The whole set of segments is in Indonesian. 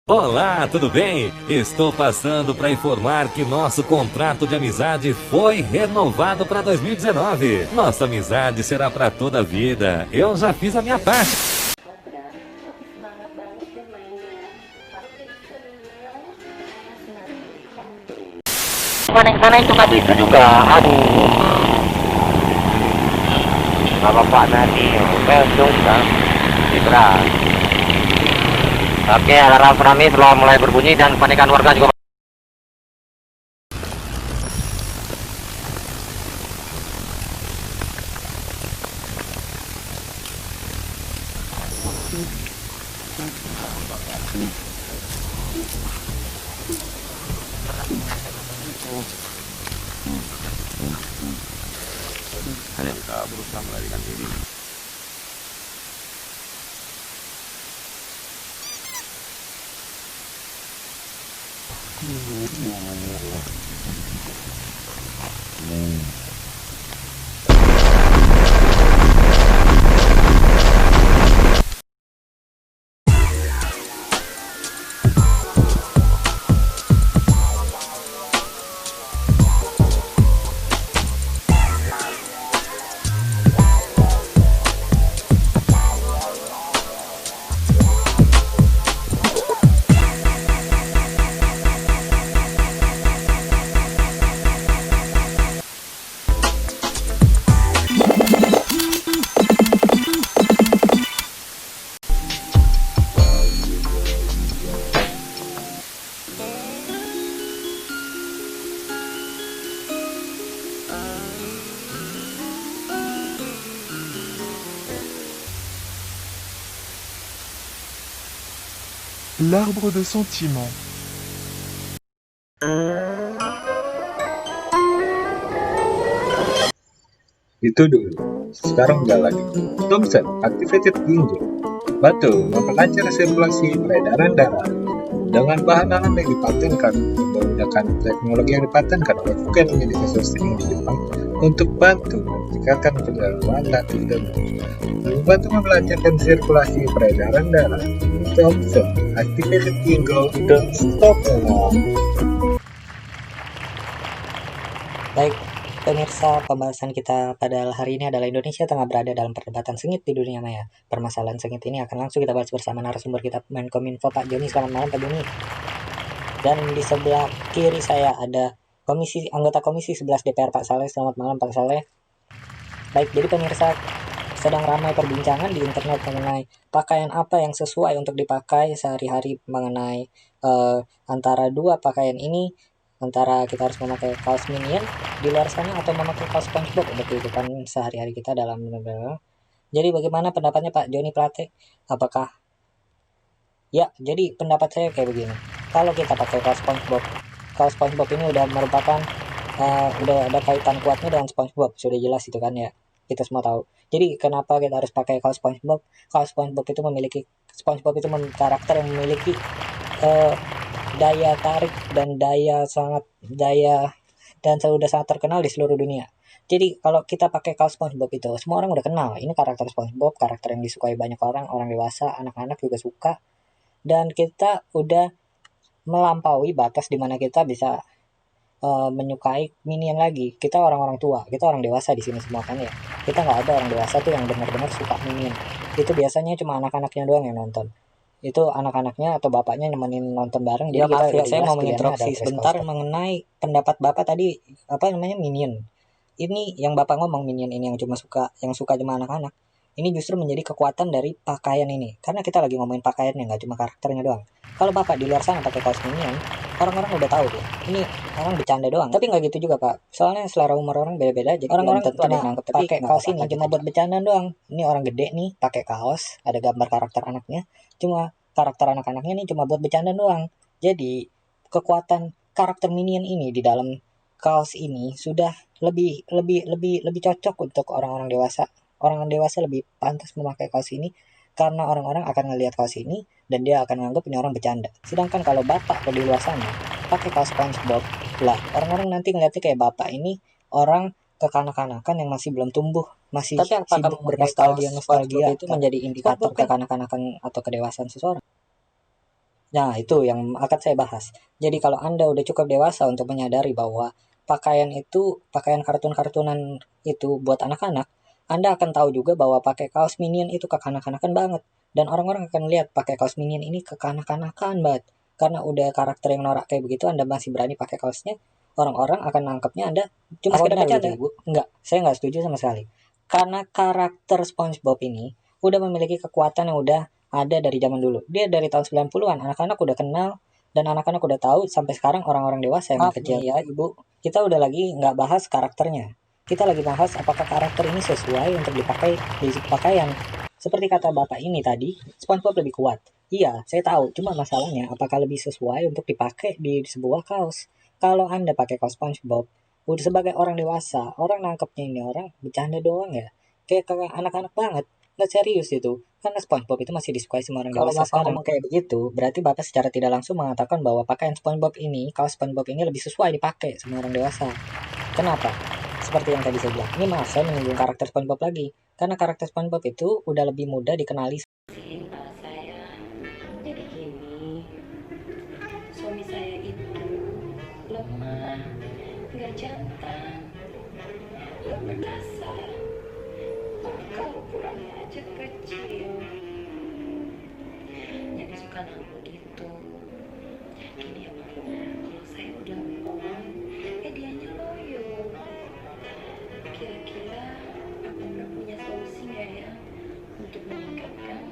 Olá, tudo bem? Estou passando para informar que nosso contrato de amizade foi renovado para 2019. Nossa amizade será para toda a vida. Eu já fiz a minha parte. Semangat banget deh mainnya. Pasti seneng. Sana itu tadi itu juga, aduh, nggak apa-apa nanti, besok kan, istirahat. Oke, alarm tsunami telah mulai berbunyi dan kepanikan warga juga. Hanya kita berusaha melarikan diri. L'arbre de sentiment. Itu dulu, sekarang udah lagi. Thompson, activated ginjo. Batu memperlancar sirkulasi peredaran darah. Dengan bahan alam yang dipatenkan, menggunakan teknologi yang dipatenkan oleh Fuken University System di Jepang untuk bantu meningkatkan peredaran natif darah. Membantu melancarkan sirkulasi peredaran darah. Thompson, activated ginjo, don't stop now. Baik, pemirsa, pembahasan kita pada hari ini adalah Indonesia tengah berada dalam perdebatan sengit di dunia maya. Permasalahan sengit ini akan langsung kita bahas bersama narasumber kita, Menkominfo Pak Joni. Selamat malam Pak Joni. Dan di sebelah kiri saya ada anggota Komisi 11 DPR Pak Saleh. Selamat malam Pak Saleh. Baik, jadi pemirsa, sedang ramai perbincangan di internet mengenai pakaian apa yang sesuai untuk dipakai sehari-hari, mengenai antara dua pakaian ini, antara kita harus memakai kaos Minion di luar sana atau memakai kaos SpongeBob untuk kehidupan sehari-hari kita dalam negara. Jadi bagaimana pendapatnya Pak Joni Plate? Apakah ya, jadi pendapat saya kayak begini. Kalau kita pakai kaos SpongeBob ini udah merupakan udah ada kaitan kuatnya dengan SpongeBob, sudah jelas itu kan ya. Kita semua tahu. Jadi kenapa kita harus pakai kaos SpongeBob? Kaos SpongeBob itu karakter yang memiliki daya tarik dan sudah sangat terkenal di seluruh dunia. Jadi kalau kita pakai kaos SpongeBob itu, semua orang udah kenal. Ini karakter SpongeBob, karakter yang disukai banyak orang dewasa, anak-anak juga suka. Dan kita udah melampaui batas di mana kita bisa menyukai Minion lagi. Kita orang-orang tua, kita orang dewasa di sini semua kan ya. Kita nggak ada orang dewasa tuh yang benar-benar suka Minion. Itu biasanya cuma anak-anaknya doang yang nonton. Itu anak-anaknya atau bapaknya nemenin nonton bareng. Jadi maaf ya, saya mau menginterupsi sebentar mengenai pendapat Bapak tadi, Minion. Ini yang Bapak ngomong, Minion ini yang suka cuma anak-anak. Ini justru menjadi kekuatan dari pakaian ini. Karena kita lagi ngomongin pakaiannya, nggak cuma karakternya doang. Kalau Bapak di luar sana pakai kaos Minion, orang-orang udah tahu deh. Ini orang bercanda doang. Tapi nggak gitu juga Pak. Soalnya selera umur orang beda-beda. Jadi orang-orang tentu ada yang pakai kaos ini cuma buat bercanda doang. Ini orang gede nih pakai kaos, ada gambar karakter anaknya. Cuma karakter anak-anaknya nih cuma buat bercanda doang. Jadi kekuatan karakter Minion ini di dalam kaos ini sudah lebih cocok untuk orang-orang dewasa. Orang dewasa lebih pantas memakai kaos ini karena orang-orang akan ngelihat kaos ini dan dia akan menganggap ini orang bercanda. Sedangkan kalau Bapak di luar sana pakai kaos SpongeBob, lah orang-orang nanti ngeliatnya kayak Bapak ini orang kekanak-kanakan yang masih belum tumbuh, masih sibuk bernostalgia itu menjadi indikator kekanak-kanakan atau kedewasaan seseorang. Nah, itu yang akan saya bahas. Jadi kalau Anda udah cukup dewasa untuk menyadari bahwa pakaian itu, pakaian kartun-kartunan itu buat anak-anak, Anda akan tahu juga bahwa pakai kaos Minion itu kekanak-kanakan banget. Dan orang-orang akan lihat pakai kaos Minion ini kekanak-kanakan banget. Karena udah karakter yang norak kayak begitu, Anda masih berani pakai kaosnya, orang-orang akan nangkepnya Anda cuma sekedar bercanda. Enggak, saya nggak setuju sama sekali. Karena karakter SpongeBob ini udah memiliki kekuatan yang udah ada dari zaman dulu. Dia dari tahun 90-an, anak-anak udah kenal, dan anak-anak udah tahu sampai sekarang orang-orang dewasa yang kecil. Ya, Ibu, kita udah lagi nggak bahas karakternya. Kita lagi bahas apakah karakter ini sesuai untuk dipakai di pakaian. Seperti kata Bapak ini tadi, SpongeBob lebih kuat. Iya, saya tahu. Cuma masalahnya, apakah lebih sesuai untuk dipakai di sebuah kaos? Kalau Anda pakai kaos SpongeBob, udah sebagai orang dewasa, orang nangkepnya ini orang bercanda doang ya. Kayak anak-anak banget. Nggak serius itu. Karena SpongeBob itu masih disukai semua orang dewasa sekarang. Kalau kayak begitu, berarti Bapak secara tidak langsung mengatakan bahwa pakaian SpongeBob ini, kaos SpongeBob ini lebih sesuai dipakai sama orang dewasa. Kenapa? Seperti yang tadi saya bilang, ini maaf saya menyinggung karakter SpongeBob lagi. Karena karakter SpongeBob itu udah lebih mudah dikenali. Saya jadi gini, suami saya itu lemah, nggak jantan, lebih kasar, kalau pulangnya aja kecil, jadi suka nanggung gitu. Gini ya Pak, kalau saya udah on, dianya loyo. Kira-kira apa Bapak punya solusi nggak ya untuk meningkatkan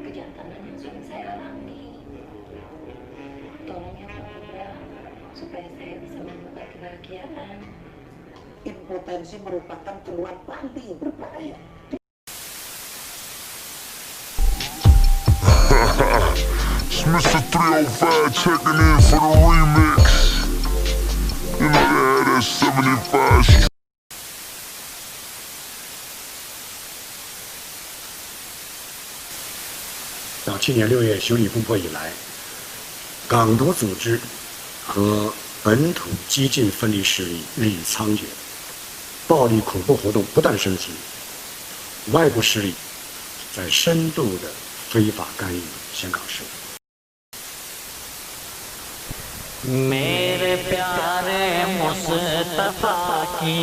kejantanan yang suami saya alami? Tolong ya Pak Kobra, supaya saya bisa menemukan kebahagiaan. Impotensi merupakan keluhan paling berbahaya. It's Mr. 305 checking in for the remix. You know they had that 75 到去年6月修理风波以来，港独组织和本土激进分离势力日益猖獗，暴力恐怖活动不断升级，外部势力在深度的非法干预香港事务。 मेरे प्यारे मुस्तफा की,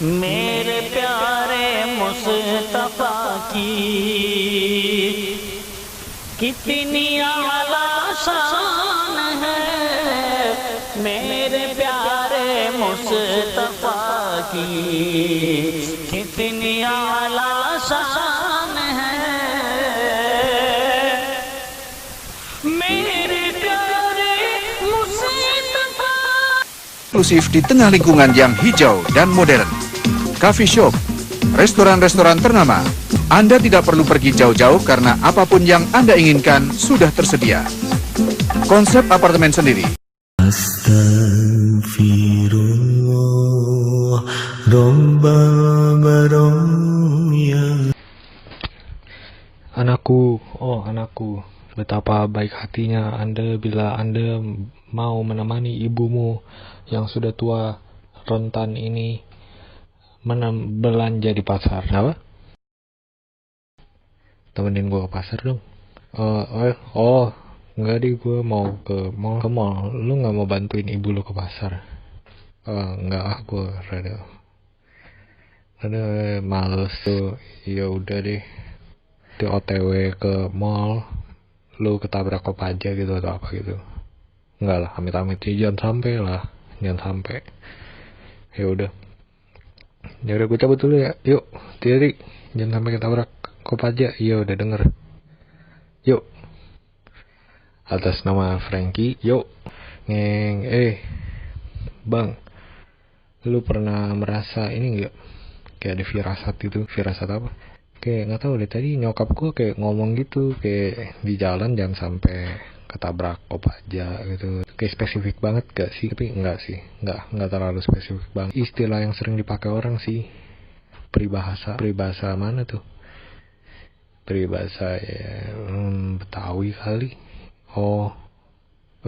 मेरे प्यारे मुस्तफा की कितनी आला शान है, मेरे प्यारे मुस्तफा की कितनी आला शान है। Eksklusif di tengah lingkungan yang hijau dan modern. Coffee shop, restoran-restoran ternama. Anda tidak perlu pergi jauh-jauh karena apapun yang Anda inginkan sudah tersedia. Konsep apartemen sendiri. Astagfirullah, Rabbal Baraya. Anakku, oh anakku, betapa baik hatinya Anda bila Anda mau menemani ibumu yang sudah tua rentan ini belanja di pasar. Apa? Temenin gue ke pasar dong. Enggak deh, gue mau ke mall. Lu nggak mau bantuin ibu lu ke pasar? Enggak ah, gue rada males tuh. Ya udah deh, di OTW ke mall, lu ketabrak Kopaja gitu atau apa gitu. Enggak lah, amit-amit jangan sampai lah. Jangan sampai. Ya udah gue cabut dulu ya. Yuk, hati-hati. Jangan sampai ketabrak Kopaja. Iya udah denger. Yuk. Atas nama Frankie. Yuk. Ngeng. Bang, lu pernah merasa ini enggak? Kayak ada firasat gitu. Firasat apa? Kayak nggak tahu deh, tadi nyokap gue kayak ngomong gitu, kayak di jalan jangan sampai ketabrak Kopaja gitu. Kayak spesifik banget gak sih? Tapi enggak sih, enggak terlalu spesifik banget. Istilah yang sering dipakai orang sih peribahasa mana tuh? Peribahasa ya, Betawi kali. Oh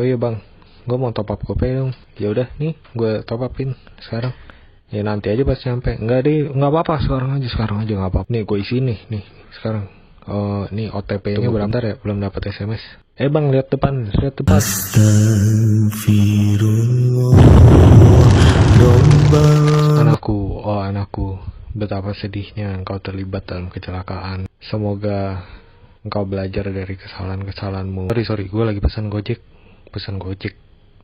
iya bang, gue mau top up GoPay dong. Ya udah nih, gue top upin sekarang. Ya nanti aja pas nyampe. Enggak deh, enggak apa-apa, sekarang aja enggak apa-apa. Nih gue isi nih sekarang. Nih OTP-nya bentar ya, belum dapat SMS. Bang, lihat depan, lihat depan. Anakku, betapa sedihnya engkau terlibat dalam kecelakaan. Semoga engkau belajar dari kesalahan-kesalahanmu. Sorry, gue lagi pesan Gojek.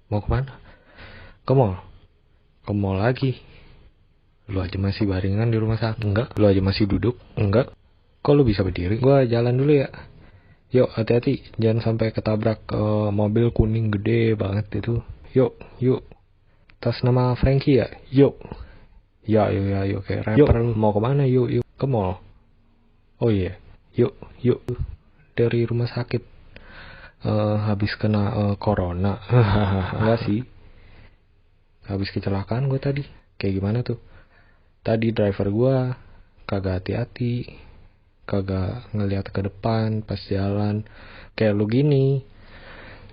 Mau kemana? Ke mall? Ke mall lagi? Lu aja masih baringan di rumah sakit? Enggak. Lu aja masih duduk? Enggak. Kok lu bisa berdiri? Gua jalan dulu ya. Yuk, hati-hati. Jangan sampai ketabrak mobil kuning gede banget itu. Yuk. Tas nama Frankie ya? Yuk. Ya, kayak rapper. Yuk, mau kemana? Yuk. Ke mall. Oh iya. Yuk. Dari rumah sakit. Habis kena corona. Enggak sih. Habis kecelakaan gue tadi. Kayak gimana tuh? Tadi driver gue kagak hati-hati, kagak ngeliat ke depan pas jalan. Kayak lu gini,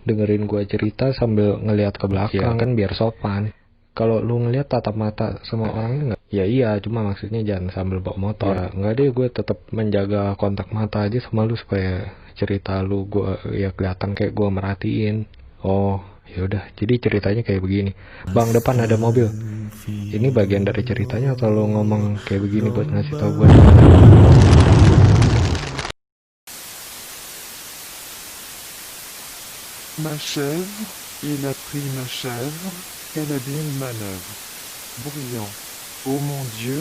dengerin gue cerita sambil ngeliat ke belakang, kan biar sopan. Kalau lu ngeliat tatap mata sama orangnya nggak? Ya iya, cuma maksudnya jangan sambil bawa motor. Ya, nggak deh, gue tetap menjaga kontak mata aja sama lu supaya cerita lu gue ya kelihatan kayak gue merhatiin. Oh, yaudah, jadi ceritanya kayak begini. Bang, depan ada mobil. Ini bagian dari ceritanya atau lo ngomong kayak begini buat ngasih tau gue? Ma chèvre, il a pris ma chèvre, elle a bien une manœuvre. Brillant. Oh mon Dieu,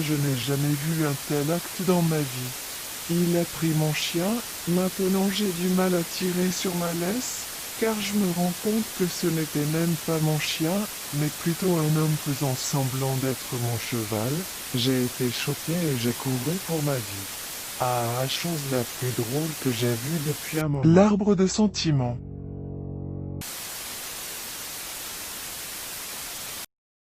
je n'ai jamais vu un tel acte dans ma vie. Il a pris mon chien, maintenant j'ai du mal à tirer sur ma laisse, car je me rends compte que ce n'était même pas mon chien, mais plutôt un homme faisant semblant d'être mon cheval. J'ai été choqué et j'ai couru pour ma vie. Ah, chose la plus drôle que j'ai vue depuis un moment. L'arbre de sentiments.